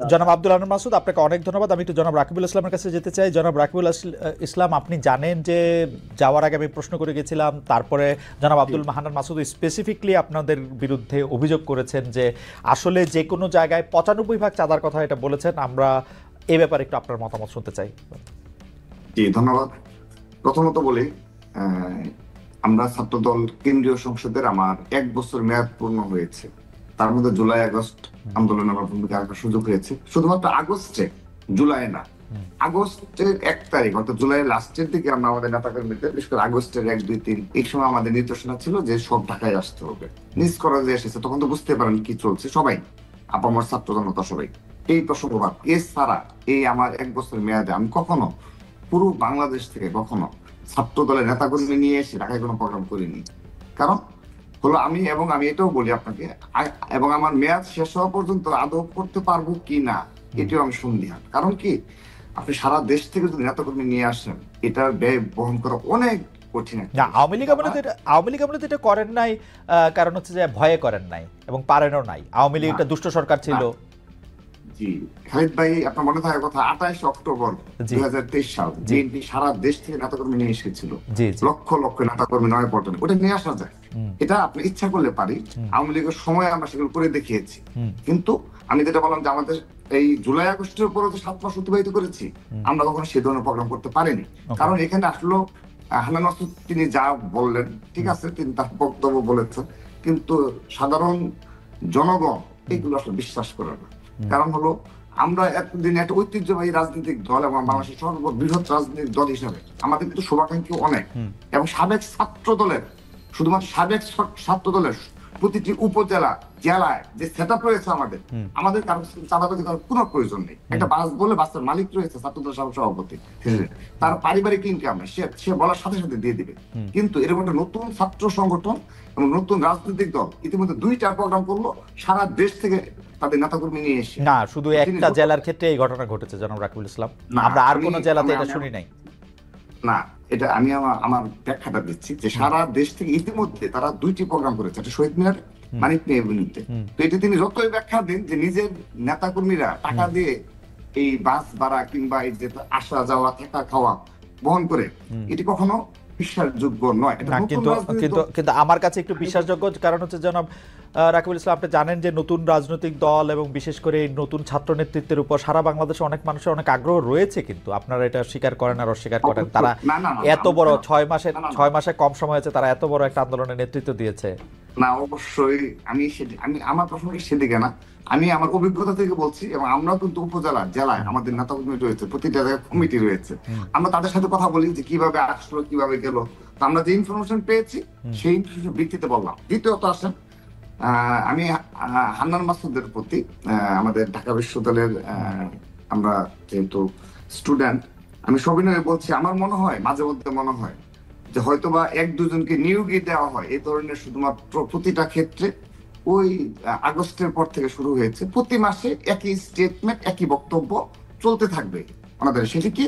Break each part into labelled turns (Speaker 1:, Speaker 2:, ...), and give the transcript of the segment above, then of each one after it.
Speaker 1: জনাব আব্দুল আনন্দ মাসুদ, আপনাকে অনেক ধন্যবাদ। আমি একটু জনাব রাকিবুল ইসলামের কাছে যেতে চাই। জনাব রাকিবুল ইসলাম, আপনি জানেন যে যাওয়ার আগে আমি প্রশ্ন করে গেছিলাম, তারপরে জনাব আব্দুল মাহান্নান মাসুদ স্পেসিফিকলি আপনাদের বিরুদ্ধে অভিযোগ করেছেন যে আসলে যে কোনো জায়গায় 95% চাঁদার কথা এটা বলেছেন। আমরা এই ব্যাপারে একটু আপনার মতামত শুনতে চাই।
Speaker 2: জি, ধন্যবাদ। প্রথমত বলি, আমরা ছাত্রদল কেন্দ্রীয় সংসদের আমার 1 বছর মেয়াদ পূর্ণ হয়েছে। তার মধ্যে জুলাই আগস্ট আন্দোলনে আমার ভূমিকা রাখার সুযোগ হয়েছে। শুধুমাত্র আগস্টে, জুলাই না, আগস্টের 1 তারিখ অর্থাৎ জুলাই লাস্টের দিকে আমরা আমাদের নেতাকর্মীদের, বিশেষ করে আগস্টের 1, 2, 3 এই সময় আমাদের নির্দেশনা ছিল যে সব ঢাকায় আসতে হবে। নিজ করাজে এসেছে, তখন তো বুঝতে পারেন কি চলছে, সবাই আপামর ছাত্র জনতা সবাই এই প্রসঙ্গবাদ। এছাড়া এই আমার 1 বছর মেয়াদে আমি কখনো পুরো বাংলাদেশ থেকে কখনো ছাত্র দলের নেতাকর্মী নিয়ে এসে ঢাকায় কোনো প্রোগ্রাম করিনি। কারণ হলো আমি এটাও বলি আপনাকে, এবং আমার মেয়াদ শেষ হওয়া পর্যন্ত আদৌ করতে পারবো কি না এটাও আমি সন্দিহান। কারণ কি, আপনি সারা দেশ থেকে যদি নেতাকর্মী নিয়ে আসেন, এটার ব্যয় বহন করা অনেক কঠিন।
Speaker 1: না, আওয়ামী লীগ আমলে এটা করেন নাই, কারণ হচ্ছে যে ভয়ে করেন নাই এবং পারেনও নাই। আওয়ামী লীগ একটা দুষ্ট সরকার ছিল।
Speaker 2: জি খালিদ ভাই, আপনার মনে থাকার কথা, 28 অক্টোবর 2023 সাল বিএনপি সারা দেশ থেকে নেতাকর্মী নিয়ে এসেছিল, লক্ষ লক্ষ নেতাকর্মী নয়াপল্টনে। ওটা নিয়ে আসা যায়, এটা আপনি ইচ্ছা করলে পারি। আওয়ামী লীগের সময় আমরা সেগুলো করে দেখিয়েছি। কিন্তু আমি যেটা বললাম যে আমাদের এই জুলাই আগস্টের উপরে তো 7 মাস অতিবাহিত করেছি, আমরা কখনো সে ধরনের প্রোগ্রাম করতে পারিনি। কারণ এখানে আসলো হান্নান মাসুদ, তিনি যা বললেন ঠিক আছে, তিনি তার বক্তব্য বলেছেন, কিন্তু সাধারণ জনগণ এইগুলো আসলে বিশ্বাস করে না। কারণ হলো, আমরা এতদিন একটা ঐতিহ্যবাহী রাজনৈতিক দল এবং বাংলাদেশের সর্ববৃহৎ রাজনৈতিক দল হিসাবে আমাদের কিন্তু শুভাকাঙ্ক্ষী অনেক, এবং সাবেক ছাত্র দলের, শুধুমাত্র সাবেক ছাত্র দলের প্রতিটি উপজেলা জেলায় যে সেট আপ রয়েছে আমাদের কারো চাঁদাবাজি করার কোনো প্রয়োজন নেই। একটা বাস বলে বাসের মালিক রয়েছে ছাত্রদল সভাপতি, তার পারিবারিক ইনকাম সে বলার সাথে সাথে দিয়ে দিবে। কিন্তু এরকম একটা নতুন ছাত্র সংগঠন এবং নতুন রাজনৈতিক দল ইতিমধ্যে 2টা প্রোগ্রাম করলো সারা দেশ থেকে তাদের নেতাকর্মী নিয়ে এসে।
Speaker 1: না, শুধু একটা জেলার ক্ষেত্রে এই ঘটনা ঘটেছে জনাব রাকিবুল ইসলাম, আমরা আর কোন জেলাতে এটা শুনি নাই।
Speaker 2: না, এটা আমি আমার ব্যাখ্যাটা দিচ্ছি যে সারা দেশ থেকে ইতিমধ্যে তারা 2টি প্রোগ্রাম করেছে, একটা শহীদ মিনার, মানিক নিয়ে এভিনিউতে। তো এটা তিনি যতই ব্যাখ্যা দিন যে নিজের নেতাকর্মীরা টাকা দিয়ে এই বাস ভাড়া কিংবা এই যে আসা যাওয়া থাকা খাওয়া বহন করে, এটি কখনো বিশ্বাসযোগ্য নয়।
Speaker 1: কিন্তু আমার কাছে একটু বিশ্বাসযোগ্য, কারণ হচ্ছে জনাব রাকিবুল ইসলাম, আপনি জানেন যে নতুন রাজনৈতিক দল এবং বিশেষ করে এই নতুন ছাত্র নেতৃত্বের উপর সারা বাংলাদেশে অনেক মানুষের অনেক আগ্রহ রয়েছে, কিন্তু আপনারা এটা স্বীকার করেন আর অস্বীকার করেন। তারা এত বড় 6 মাসে কম সময় হয়েছে, তারা এত বড় একটা আন্দোলনের নেতৃত্ব দিয়েছে।
Speaker 2: না, অবশ্যই আমি আমার প্রসঙ্গে সেদিকে না, আমি আমার অভিজ্ঞতা থেকে বলছি। এবং আমরাও কিন্তু উপজেলা জেলায় আমাদের নেতাকর্মী রয়েছে, প্রতিটা জায়গায় কমিটি রয়েছে, আমরা তাদের সাথে কথা বলি যে কিভাবে আসলো, কিভাবে গেল। তো আমরা যে ইনফরমেশন পেয়েছি সেই ইনফরমেশন ভিত্তিতে বললাম। দ্বিতীয়ত আসেন, আমি হান্নান মাসুদের প্রতি, আমাদের ঢাকা বিশ্ববিদ্যালয়ের আমরা যেহেতু স্টুডেন্ট, আমি সবিনয়ে বলছি, আমার মনে হয়, মাঝে মধ্যে মনে হয় যে হয়তোবা 1-2 জনকে নিয়োগই দেওয়া হয় এই ধরনের, শুধুমাত্র প্রতিটা ক্ষেত্রে ওই আগস্টের পর থেকে শুরু হয়েছে। প্রতি মাসে একই স্টেটমেন্ট, একই বক্তব্য চলতে থাকবে ওনাদের। সেটি কি,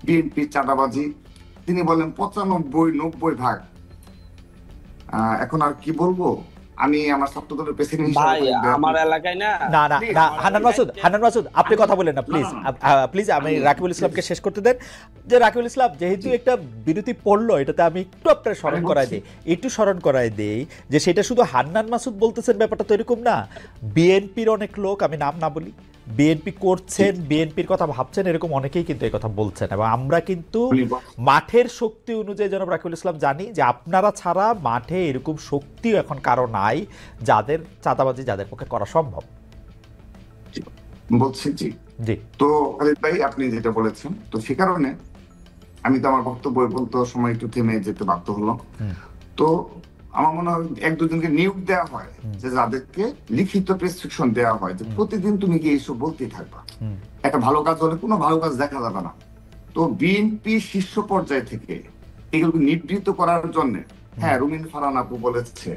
Speaker 2: বিএনপি চাঁদাবাজি, তিনি বলেন 95-90%। এখন আর কি বলবো, আমি আমার ছাত্র দলের প্রেসিডেন্ট হিসেবে
Speaker 3: আমার এলাকায় না
Speaker 1: হান্নান মাসুদ আপনি কথা বলেন না প্লিজ আমি রাকিবুল ইসলামকে শেষ করতে দেন। যে রাকিবুল ইসলাম যেহেতু একটা বিরতি পড়লো, এটাতে আমি একটু আপনার স্মরণ করাই দিই যে সেটা শুধু হান্নান মাসুদ বলতেছেন, ব্যাপারটা তো এরকম না। বিএনপির অনেক লোক, আমি নাম না বলি, বিএনপি করছেন, বিএনপির কথা ভাবছেন, এরকম অনেকেই কিন্তু এই কথা বলছেন। এবং আমরা কিন্তু মাঠের শক্তি অনুযায়ী জনাব রাকিবুল ইসলাম জানি যে আপনারা ছাড়া মাঠে এরকম শক্তিও এখন কারো নাই যাদের চাঁদাবাজি যাদের পক্ষে করা সম্ভব।
Speaker 2: বলছি জি। তো খালিদ ভাই, আপনি যেটা বলেছেন, তো সে কারণে আমি তো আমার বক্তব্য বলতে সময় একটু থেমে যেতে বাধ্য হলাম। তো আমার মনে হয় 1-2 জনকে নিয়োগ দেওয়া হয়, যে যাদেরকে লিখিত প্রেসক্রিপশন দেওয়া হয় যে প্রতিদিন তুমি কি এইসব বলতেই থাকবা। একটা ভালো কাজ হলে কোনো ভালো কাজ দেখা যাবে না। তো বিএনপি শীর্ষ পর্যায় থেকে এগুলোকে নিবৃত্ত করার জন্য, হ্যাঁ, রুমিন ফারহান আপু বলেছে,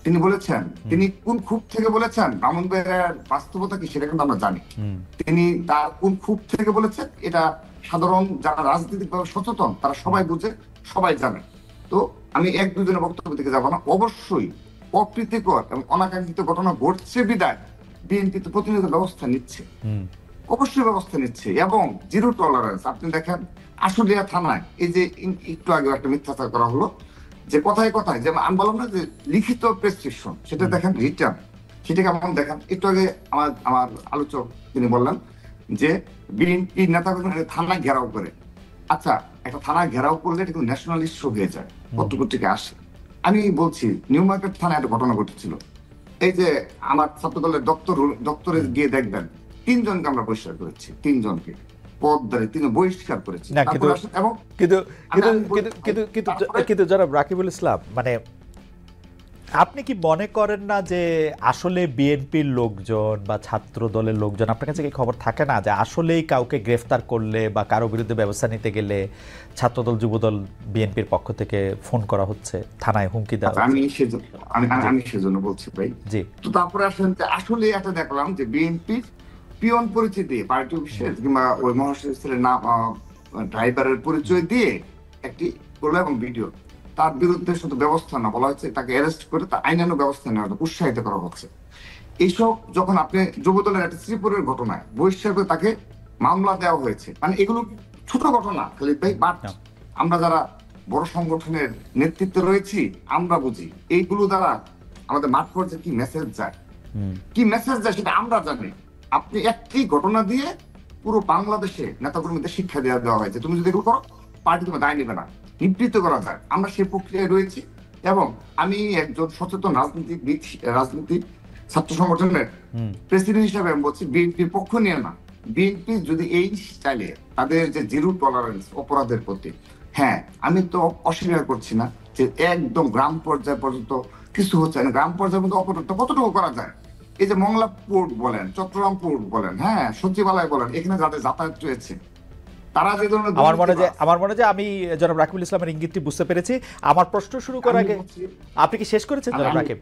Speaker 2: তিনি বলেছেন, তিনি কোন খুব থেকে বলেছেন, ব্রাহ্মণবাড়িয়ার বাস্তবতা কি সেটা কিন্তু আমরা জানি। তিনি তার কোন খুব থেকে বলেছেন, এটা সাধারণ যারা রাজনৈতিকভাবে সচেতন তারা সবাই বুঝে, সবাই জানে। তো আমি 1-2 জনের বক্তব্য থেকে যাবো না। অবশ্যই অপ্রীতিকর এবং অনাকাঙ্ক্ষিত ঘটনা ঘটছে বিদায় বিএনপি তো প্রতিনিয়ত ব্যবস্থা নিচ্ছে, অবশ্যই ব্যবস্থা নিচ্ছে, এবং জিরো টলারেন্স। আপনি দেখেন আশুলিয়া থানায় এই যে একটু আগে একটা মিথ্যাচার করা হলো, যে কথায় কথায়, যেমন আমি বললাম না যে লিখিত প্রেসক্রিপশন, সেটা দেখেন রিটার্ন, সেটা কেমন দেখেন। একটু আগে আমার আলোচক তিনি বললেন যে বিএনপি নেতাকর্মী থানা ঘেরাও করে। আচ্ছা, একটা থানা ঘেরাও করলে এটা কিন্তু ন্যাশনাল ইস্যু হয়ে যায়, পত্রপত্রিকা আসে। আমি বলছি নিউ মার্কেট থানায় একটা ঘটনা ঘটেছিল, এই যে আমার ছাত্রদলের দপ্তরে গিয়ে দেখবেন 3 জনকে আমরা বহিষ্কার করেছি, 3 জনকে পদধারী 3 বহিষ্কার করেছি। এবং
Speaker 1: কিন্তু জনাব রাকিবুল ইসলাম, মানে আপনি কি মনে করেন না যে আসলে বিএনপির লোকজন বা ছাত্র দলের লোকজন, আপনার কাছে কি খবর থাকে না যে আসলেই কাউকে গ্রেফতার করলে বা কারো বিরুদ্ধে ব্যবস্থা নিতে গেলে ছাত্রদল যুবদল বিএনপির পক্ষ থেকে ফোন করা হচ্ছে, থানায় হুমকি দেওয়া হচ্ছে?
Speaker 2: আমি সেজন্য বলছি ভাই। জি, তো তারপরে আসলে একটা দেখলাম যে বিএনপির পিয়ন পরিচয় দিয়ে, পার্টি অফিসের কিংবা ওই মহাসচিবের নাম, ড্রাইভারের পরিচয় দিয়ে একটি করলো এবং ভিডিও, তার বিরুদ্ধে শুধু ব্যবস্থা না বলা হচ্ছে, তাকে অ্যারেস্ট করে তার আইনানুগ ব্যবস্থা নেওয়া উৎসাহিত করা হচ্ছে। এইসব যখন আপনি যুবদলের একটা শ্রীপুরের ঘটনায় বহিষ্কার করে তাকে মামলা দেওয়া হয়েছে, মানে এগুলো ছোট ঘটনা খালিদ ভাই, বাট আমরা যারা বড় সংগঠনের নেতৃত্বে রয়েছি আমরা বুঝি এইগুলো দ্বারা আমাদের মাঠ পর্যায়ে কি মেসেজ যায়, কি মেসেজ যায় সেটা আমরা জানি। আপনি একটি ঘটনা দিয়ে পুরো বাংলাদেশে নেতাকর্মীদের শিক্ষা দেওয়া হয়েছে, তুমি যদি এগুলো করো পার্টি তোমার দায় নেবে না, নিবৃত্ত করা যায়। আমরা সেই প্রক্রিয়ায় রয়েছি, এবং আমি একজন সচেতন রাজনীতি ছাত্র সংগঠনের প্রেসিডেন্ট হিসাবে আমি বলছি, বিএনপির পক্ষ নিয়ে না, বিএনপি যদি এই স্টাইলে তাদের যে জিরো টলারেন্স অপরাধের প্রতি, হ্যাঁ আমি তো অস্বীকার করছি না যে একদম গ্রাম পর্যায় পর্যন্ত কিছু হচ্ছে না, গ্রাম পর্যায়ে পর্যন্ত অপরাধটা কতটুকু করা যায়। এই যে মংলা পোর্ট বলেন, চট্টগ্রাম পোর্ট বলেন, হ্যাঁ সচিবালয় বলেন, এখানে যাদের যাতায়াত রয়েছে,
Speaker 1: আমার মনে হয় আমি জনাব রাকিবুল ইসলামের ইঙ্গিতটি বুঝতে পেরেছি। আমার প্রশ্ন শুরু করার আগে আপনি কি শেষ করেছেন জনাব রাকিব?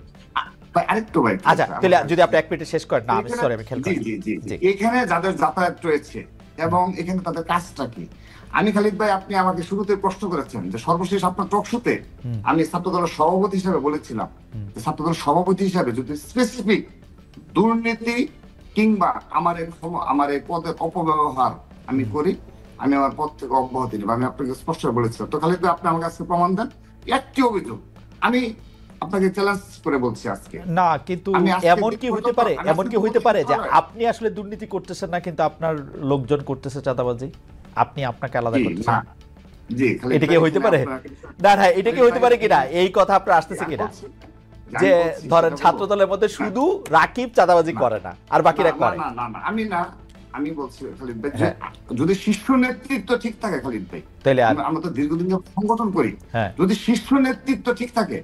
Speaker 2: আরেকটু ভাই,
Speaker 1: আচ্ছা তাহলে যদি আপনি 1 মিনিটে শেষ করেন। না আমি সরি, আমি খেয়াল করি।
Speaker 2: জি, এখানে যাদের যাতায়াত রয়েছে এবং এখানে তাদের কাজটা কি, আমি খালিদ ভাই, আপনি আমাকে শুরুতে প্রশ্ন করেছেন যে সর্বশেষ আপনার টক শোতে আমি ছাত্রদলের সভাপতি হিসেবে বলেছিলাম যে ছাত্রদলের সভাপতি হিসেবে যদি স্পেসিফিক দুর্নীতি কিংবা আমার এই পদের অপব্যবহার আমি করি, আমি আমার পদ থেকে অব্যাহতি নেব, আমি আপনাকে স্পষ্ট বলেছিলাম। তো খালিদ ভাই, আপনি আমার কাছে প্রমাণ দেন একটি অভিযোগ, আমি আপনাকে চ্যালেঞ্জ করে বলছি আজকে।
Speaker 1: না, কিন্তু এমন কি হইতে পারে যে আপনি আসলে দুর্নীতি করতেছেন না, কিন্তু আপনার লোকজন করতেছে চাঁদাবাজি, আপনি আপনাকে আলাদা করতেছেন?
Speaker 2: জি,
Speaker 1: এটা কি হইতে পারে? না না, এটা কি হইতে পারে কিনা এই কথা আপনার আসতেছে কিনা, যে ধরেন ছাত্র দলের মধ্যে শুধু রাকিব চাঁদাবাজি করে না আর বাকিরা করে?
Speaker 2: না, আমি বলছি খালিদ ভাই, যদি শীর্ষ নেতৃত্ব ঠিক থাকে খালিদ ভাই, তাহলে আমরা তো দীর্ঘদিন সংগঠন করি, যদি শীর্ষ নেতৃত্ব ঠিক থাকে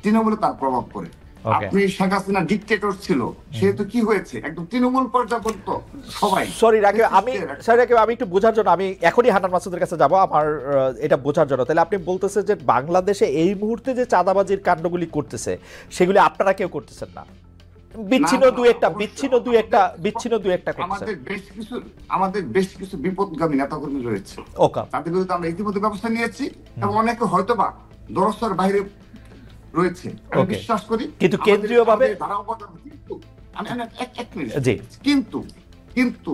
Speaker 2: তৃণমূলে তার প্রভাব পড়ে। আপনি শেখ হাসিনা ডিক্টেটর ছিল, সেহেতু কি হয়েছে একদম তৃণমূল পর্যায়ে পর্যন্ত সবাই।
Speaker 1: সরি রাকিব, আমি একটু বোঝার জন্য আমি এখনই হান্নান মাসুদের কাছে যাব, আমার এটা বোঝার জন্য। তাহলে আপনি বলতেছেন যে বাংলাদেশে এই মুহূর্তে যে চাঁদাবাজির কাণ্ডগুলি করতেছে সেগুলি আপনারা কেউ করতেছেন না, বিচ্ছিন্ন দুই একটা
Speaker 2: আমাদের বেশ কিছু বিপদগামী নেতাকর্মী রয়েছে, তাদের বিরুদ্ধে আমরা ইতিমধ্যে ব্যবস্থা নিয়েছি, এবং অনেকে হয়তোবা দরস্তার বাইরে রয়েছে বিশ্বাস করি,
Speaker 1: কিন্তু কেন্দ্রীয়ভাবে
Speaker 2: কিন্তু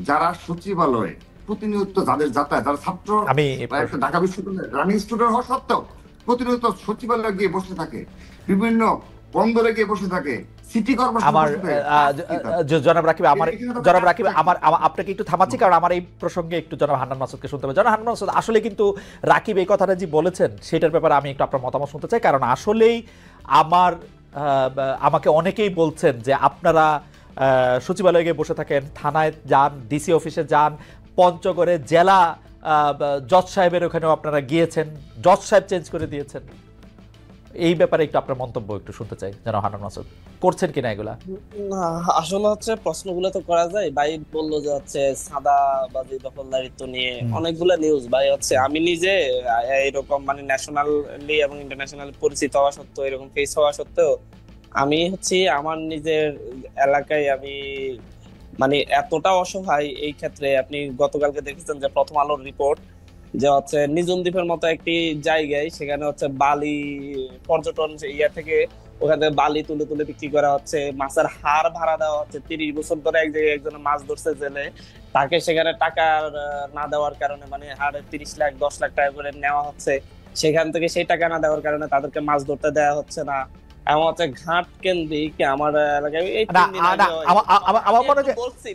Speaker 2: যারা সচিবালয়ে প্রতিনিয়ত যাদের যাতায়াত, যারা ছাত্র, ঢাকা বিশ্ববিদ্যালয়ের রানিং স্টুডেন্ট হওয়া সত্ত্বেও প্রতিনিয়ত সচিবালয়ে গিয়ে বসে থাকে, বিভিন্ন বন্দরে গিয়ে বসে থাকে, সিটি কর্পোরেশন।
Speaker 1: জনাব রাকিব, আপনাকে একটু থামাচ্ছি, কারণ আমার এই প্রসঙ্গে একটু জনাব হান্নান মাসুদকে শুনতে হবে। জনাব হান্নান মাসুদ, আসলে কিন্তু রাকিব এই কথাটা যে বলেছেন সেটার ব্যাপারে আমি একটু আপনার মতামত শুনতে চাই, কারণ আসলেই আমাকে অনেকেই বলছেন যে আপনারা সচিবালয়ে গিয়ে বসে থাকেন, থানায় যান, ডিসি অফিসে যান, পঞ্চগড়ে জেলা জজ সাহেবের ওখানেও আপনারা গিয়েছেন, জজ সাহেব চেঞ্জ করে দিয়েছেন। এই ব্যাপারে একটু আপনার মন্তব্য একটু শুনতে চাই জনাব হান্নান মাসুদ, করছেন কিনা এগুলা?
Speaker 3: না, আসলে হচ্ছে প্রশ্নগুলো তো করা যায়। ভাই বললো যে হচ্ছে সাদাবাজি দখলদারিত্ব নিয়ে অনেকগুলো নিউজ, ভাই হচ্ছে আমি নিজে এরকম মানে ন্যাশনালি এবং ইন্টারন্যাশনাল পরিচিত হওয়া সত্ত্বেও, এরকম ফেস হওয়া সত্ত্বেও, আমি হচ্ছে আমার নিজের এলাকায় আমি মানে এতটা অসহায় এই ক্ষেত্রে। আপনি গতকালকে দেখেছেন যে প্রথম আলোর রিপোর্ট যে হচ্ছে নিঝুম দ্বীপের মতো একটি জায়গায়, সেখানে হচ্ছে বালি পর্যটন ইয়া থেকে ওখান থেকে বালি তুলে তুলে বিক্রি করা হচ্ছে, মাছের হাড় ভাড়া দেওয়া হচ্ছে। 30 বছর ধরে এক জায়গায় একজন মাছ ধরছে জেলে, তাকে সেখানে টাকা না দেওয়ার কারণে মানে হাড়ে 30 লাখ 10 লাখ টাকা করে নেওয়া হচ্ছে, সেখান থেকে সেই টাকা না দেওয়ার কারণে তাদেরকে মাছ ধরতে দেওয়া হচ্ছে না। এমন হচ্ছে ঘাট কেন্দ্রিক আমার এলাকায় এই 3 দিন আগে
Speaker 1: আমার মনে হয়
Speaker 3: বলছি